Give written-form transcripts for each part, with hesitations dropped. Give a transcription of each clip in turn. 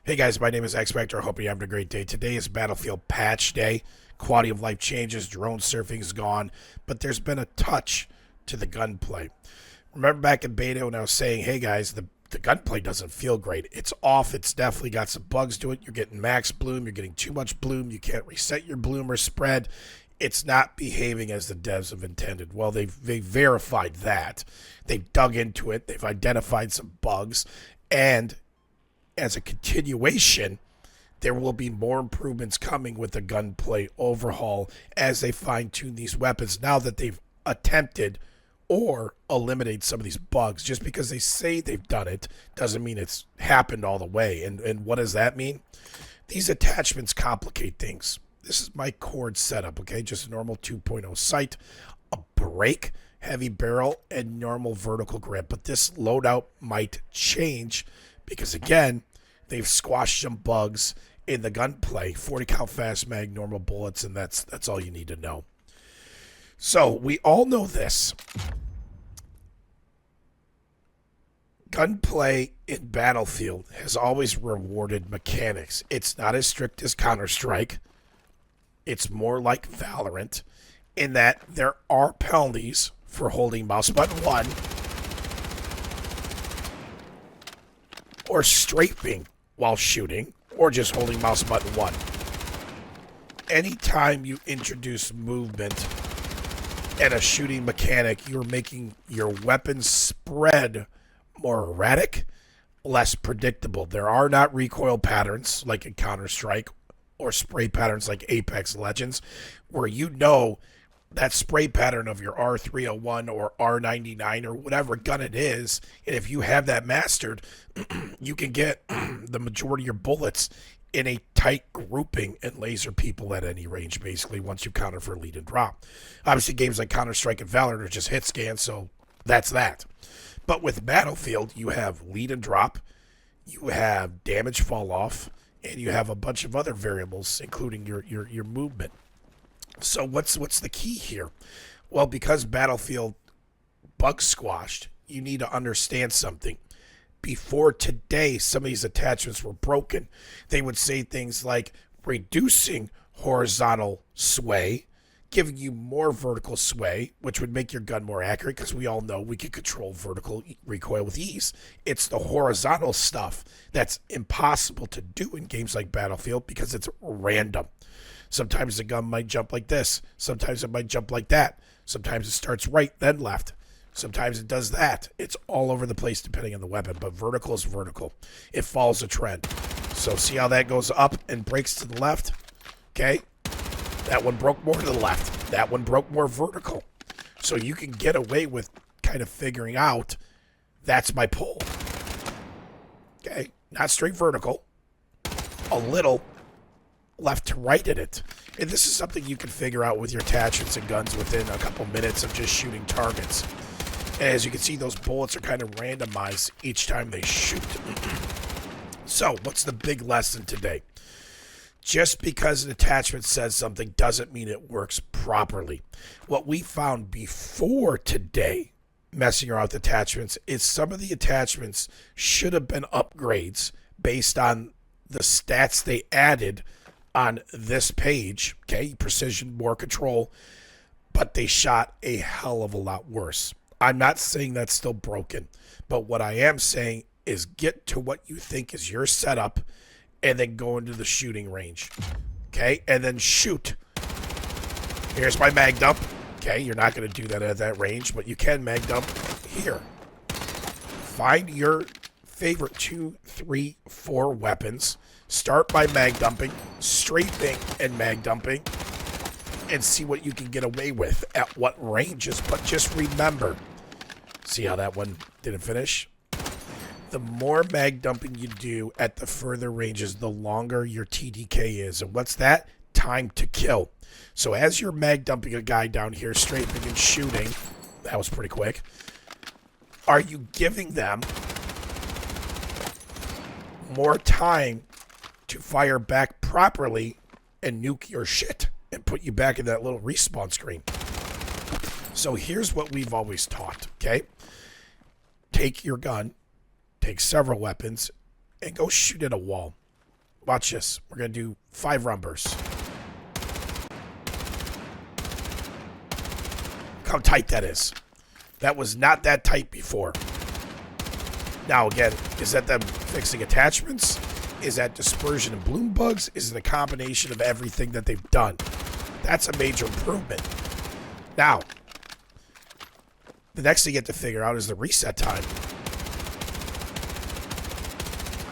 Hey guys, my name is X Factor. I hope you're having a great day. Today is Battlefield Patch Day. Quality of life changes, drone surfing is gone, but there's been a touch to the gunplay. Remember back in beta when I was saying, hey guys, the gunplay doesn't feel great. It's off. It's definitely got some bugs to it. You're getting max bloom. You're getting too much bloom. You can't reset your bloom or spread. It's not behaving as the devs have intended. Well, they verified that. They've dug into it. They've identified some bugs. And as a continuation, there will be more improvements coming with the gunplay overhaul as they fine tune these weapons now that they've attempted or eliminate some of these bugs. Just because they say they've done it doesn't mean it's happened all the way. And what does that mean? These attachments complicate things. This is my cord setup, okay? Just a normal 2.0 sight, a brake, heavy barrel, and normal vertical grip. But this loadout might change because, again, they've squashed some bugs in the gunplay. 40 cal fast mag, normal bullets, and that's all you need to know. So we all know this. Gunplay in Battlefield has always rewarded mechanics. It's not as strict as Counter-Strike. It's more like Valorant in that there are penalties for holding mouse button 1 or strafing while shooting or just holding mouse button 1. Anytime you introduce movement and a shooting mechanic, you're making your weapon spread more erratic, less predictable. There are not recoil patterns like in Counter-Strike or spray patterns like Apex Legends, where you know that spray pattern of your R301 or R99 or whatever gun it is, and if you have that mastered, you can get the majority of your bullets in a tight grouping and laser people at any range, basically, once you counter for lead and drop. Obviously, games like Counter-Strike and Valorant are just hit scan, so that's that. But with Battlefield, you have lead and drop, you have damage fall off, and you have a bunch of other variables, including your movement. So what's the key here? Well, because Battlefield bug squashed, you need to understand something. Before today, some of these attachments were broken. They would say things like reducing horizontal sway, giving you more vertical sway, which would make your gun more accurate because we all know we can control vertical recoil with ease. It's the horizontal stuff that's impossible to do in games like Battlefield because it's random. Sometimes the gun might jump like this. Sometimes it might jump like that. Sometimes it starts right, then left. Sometimes it does that. It's all over the place depending on the weapon, but vertical is vertical. It follows a trend. So see how that goes up and breaks to the left? Okay? That one broke more to the left. That one broke more vertical. So you can get away with kind of figuring out that's my pull. Okay? Not straight vertical. A little left to right in it. And this is something you can figure out with your attachments and guns within a couple minutes of just shooting targets. And as you can see, those bullets are kind of randomized each time they shoot. So, what's the big lesson today? Just because an attachment says something doesn't mean it works properly. What we found before today, messing around with attachments, is some of the attachments should have been upgrades based on the stats they added on this page, okay, precision, more control, but they shot a hell of a lot worse. I'm not saying that's still broken, but what I am saying is get to what you think is your setup and then go into the shooting range, okay, and then shoot. Here's my mag dump, okay, you're not going to do that at that range, but you can mag dump here. Find your favorite 2, 3, 4 weapons. Start by mag dumping, strafing, and mag dumping, and see what you can get away with at what ranges. But just remember, see how that one didn't finish? The more mag dumping you do at the further ranges, the longer your TTK is. And what's that? Time to kill. So as you're mag dumping a guy down here, strafing and shooting, that was pretty quick, are you giving them more time to fire back properly and nuke your shit and put you back in that little respawn screen? So here's what we've always taught, okay? Take your gun, take several weapons, and go shoot at a wall. Watch this. We're going to do 5 round bursts. Look how tight that is. That was not that tight before. Now, again, is that them fixing attachments? Is that dispersion and bloom bugs? Is it a combination of everything that they've done? That's a major improvement. Now, the next thing you have to figure out is the reset time.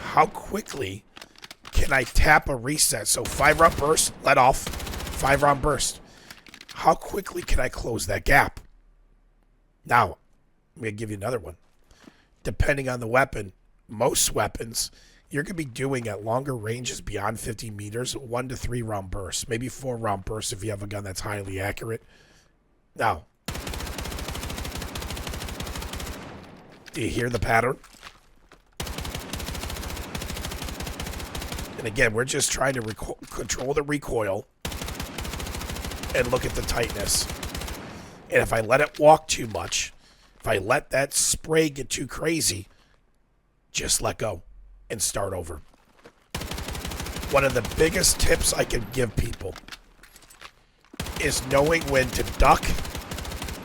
How quickly can I tap a reset? So 5 round burst, let off, 5 round burst. How quickly can I close that gap? Now, I'm going to give you another one. Depending on the weapon, most weapons, you're going to be doing at longer ranges beyond 50 meters, 1 to 3 round bursts, maybe 4 round bursts if you have a gun that's highly accurate. Now, do you hear the pattern? And again, we're just trying to control the recoil and look at the tightness. And if I let it walk too much, if I let that spray get too crazy, just let go and start over. One of the biggest tips I can give people is knowing when to duck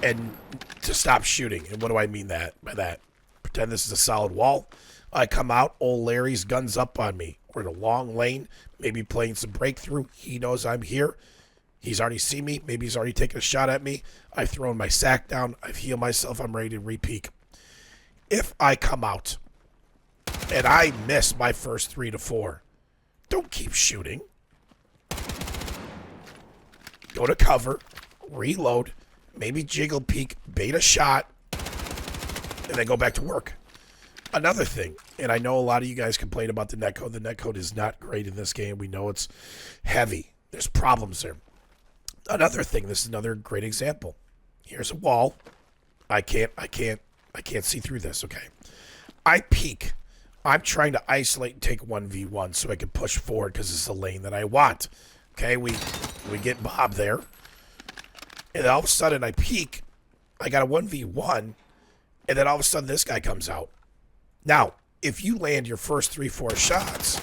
and to stop shooting. And what do I mean by that? Pretend this is a solid wall. I come out, old Larry's gun's up on me. We're in a long lane, maybe playing some breakthrough. He knows I'm here. He's already seen me. Maybe he's already taken a shot at me. I've thrown my sack down. I've healed myself. I'm ready to re-peek. If I come out and I miss my first 3 to 4, don't keep shooting. Go to cover, reload, maybe jiggle peek, bait a shot, and then go back to work. Another thing, and I know a lot of you guys complain about the netcode. The netcode is not great in this game. We know it's heavy. There's problems there. Another thing, this is another great example. Here's a wall. I can't see through this, okay? I peek. I'm trying to isolate and take 1v1 so I can push forward because it's the lane that I want. Okay, we get Bob there. And then all of a sudden I peek. I got a 1v1. And then all of a sudden this guy comes out. Now, if you land your first 3-4 shots,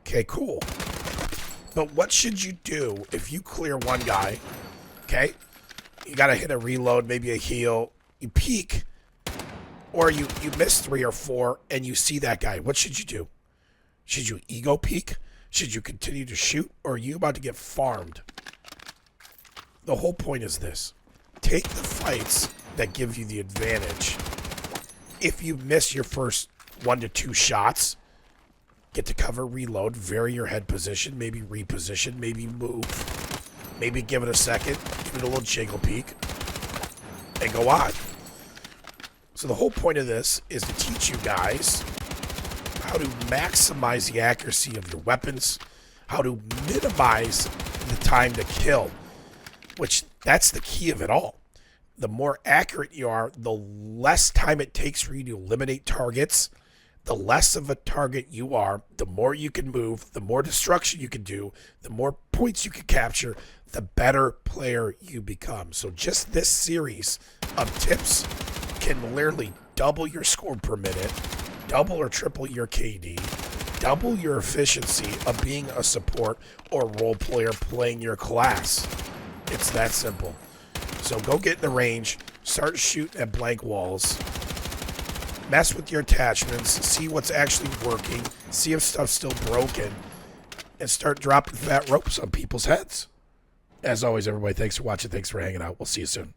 okay, cool. But what should you do if you clear one guy, okay? You got to hit a reload, maybe a heal. You peek, or you miss 3 or 4, and you see that guy. What should you do? Should you ego peek? Should you continue to shoot, or are you about to get farmed? The whole point is this. Take the fights that give you the advantage. If you miss your first 1 to 2 shots, get to cover, reload, vary your head position, maybe reposition, maybe move, maybe give it a second, give it a little jiggle peek, and go on. So the whole point of this is to teach you guys how to maximize the accuracy of your weapons, how to minimize the time to kill, which that's the key of it all. The more accurate you are, the less time it takes for you to eliminate targets. The less of a target you are, the more you can move, the more destruction you can do, the more points you can capture, the better player you become. So just this series of tips can literally double your score per minute, double or triple your KD, double your efficiency of being a support or role player playing your class. It's that simple. So go get in the range, start shooting at blank walls, mess with your attachments, see what's actually working, see if stuff's still broken, and start dropping fat ropes on people's heads. As always, everybody, thanks for watching. Thanks for hanging out. We'll see you soon.